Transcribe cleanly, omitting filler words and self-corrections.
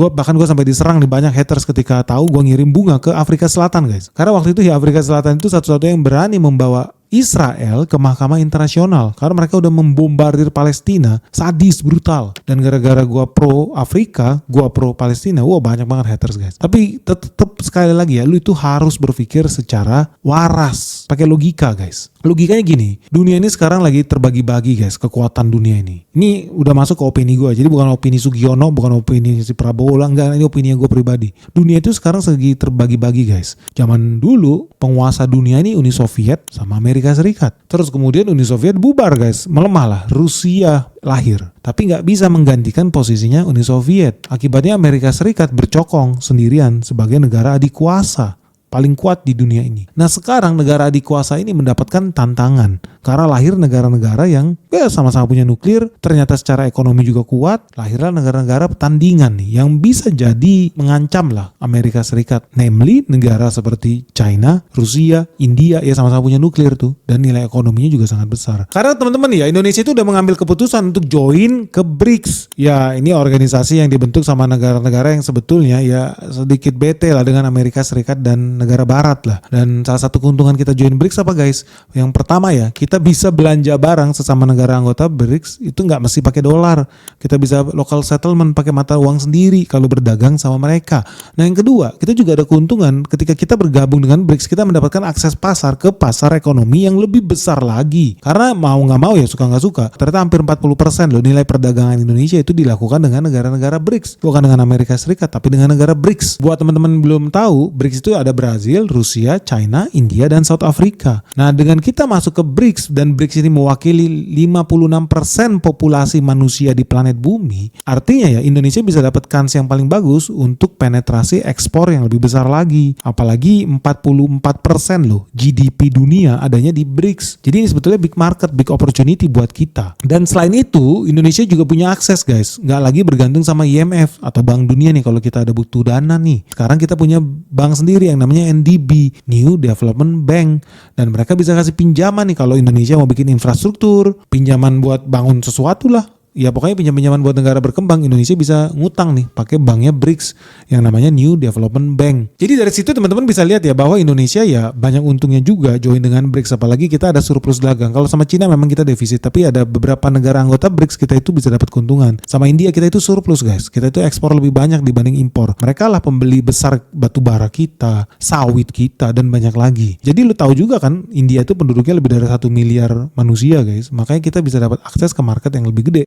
Bahkan gue sampai diserang nih banyak haters ketika tahu gue ngirim bunga ke Afrika Selatan guys. Karena waktu itu ya Afrika Selatan itu satu-satunya yang berani membawa Israel ke mahkamah internasional karena mereka udah membombardir Palestina sadis, brutal. Dan gara-gara gua pro Afrika, gua pro Palestina, wah banyak banget haters guys. Tapi tetap sekali lagi ya, lu itu harus berpikir secara waras, pakai logika guys. Logikanya gini, dunia ini sekarang lagi terbagi-bagi guys, kekuatan dunia ini. Ini udah masuk ke opini gua, jadi bukan opini Sugiono, bukan opini si Prabowo lah, enggak, ini opini gua pribadi. Dunia itu sekarang lagi terbagi-bagi guys. Zaman dulu penguasa dunia ini Uni Soviet sama Amerika Serikat. Terus kemudian Uni Soviet bubar guys, melemah lah, Rusia lahir. Tapi nggak bisa menggantikan posisinya Uni Soviet. Akibatnya Amerika Serikat bercokong sendirian sebagai negara adik kuasa paling kuat di dunia ini. Nah sekarang negara adik kuasa ini mendapatkan tantangan karena lahir negara-negara yang sama-sama punya nuklir, ternyata secara ekonomi juga kuat, lahirlah negara-negara pertandingan nih yang bisa jadi mengancam lah Amerika Serikat, namely negara seperti China, Rusia, India ya sama-sama punya nuklir tuh dan nilai ekonominya juga sangat besar. Karena teman-teman ya Indonesia itu udah mengambil keputusan untuk join ke BRICS. Ya ini organisasi yang dibentuk sama negara-negara yang sebetulnya ya sedikit bete lah dengan Amerika Serikat dan negara barat lah. Dan salah satu keuntungan kita join BRICS apa guys? Yang pertama ya, kita bisa belanja barang sesama negara anggota BRICS itu nggak mesti pakai dolar. Kita bisa local settlement pakai mata uang sendiri kalau berdagang sama mereka. Nah yang kedua, kita juga ada keuntungan ketika kita bergabung dengan BRICS, kita mendapatkan akses pasar ke pasar ekonomi yang lebih besar lagi. Karena mau nggak mau ya suka nggak suka, ternyata hampir 40% loh nilai perdagangan Indonesia itu dilakukan dengan negara-negara BRICS. Bukan dengan Amerika Serikat, tapi dengan negara BRICS. Buat teman-teman belum tahu, BRICS itu ada Brazil, Rusia, China, India, dan South Africa. Nah dengan kita masuk ke BRICS dan BRICS ini mewakili 56% populasi manusia di planet bumi, artinya ya Indonesia bisa dapat kans yang paling bagus untuk penetrasi ekspor yang lebih besar lagi. Apalagi 44% loh GDP dunia adanya di BRICS. Jadi ini sebetulnya big market, big opportunity buat kita. Dan selain itu Indonesia juga punya akses guys, nggak lagi bergantung sama IMF atau Bank Dunia nih kalau kita ada butuh dana nih. Sekarang kita punya bank sendiri yang namanya NDB, New Development Bank, dan mereka bisa kasih pinjaman nih kalau Indonesia mau bikin infrastruktur, pinjaman buat bangun sesuatu lah. Ya pokoknya pinjam-pinjaman buat negara berkembang, Indonesia bisa ngutang nih pakai banknya BRICS yang namanya New Development Bank. Jadi dari situ teman-teman bisa lihat ya bahwa Indonesia ya banyak untungnya juga join dengan BRICS, apalagi kita ada surplus dagang. Kalau sama Cina memang kita defisit, tapi ada beberapa negara anggota BRICS kita itu bisa dapat keuntungan. Sama India kita itu surplus guys, kita itu ekspor lebih banyak dibanding impor. Mereka lah pembeli besar batu bara kita, sawit kita, dan banyak lagi. Jadi lu tahu juga kan India itu penduduknya lebih dari 1 miliar manusia guys, makanya kita bisa dapat akses ke market yang lebih gede.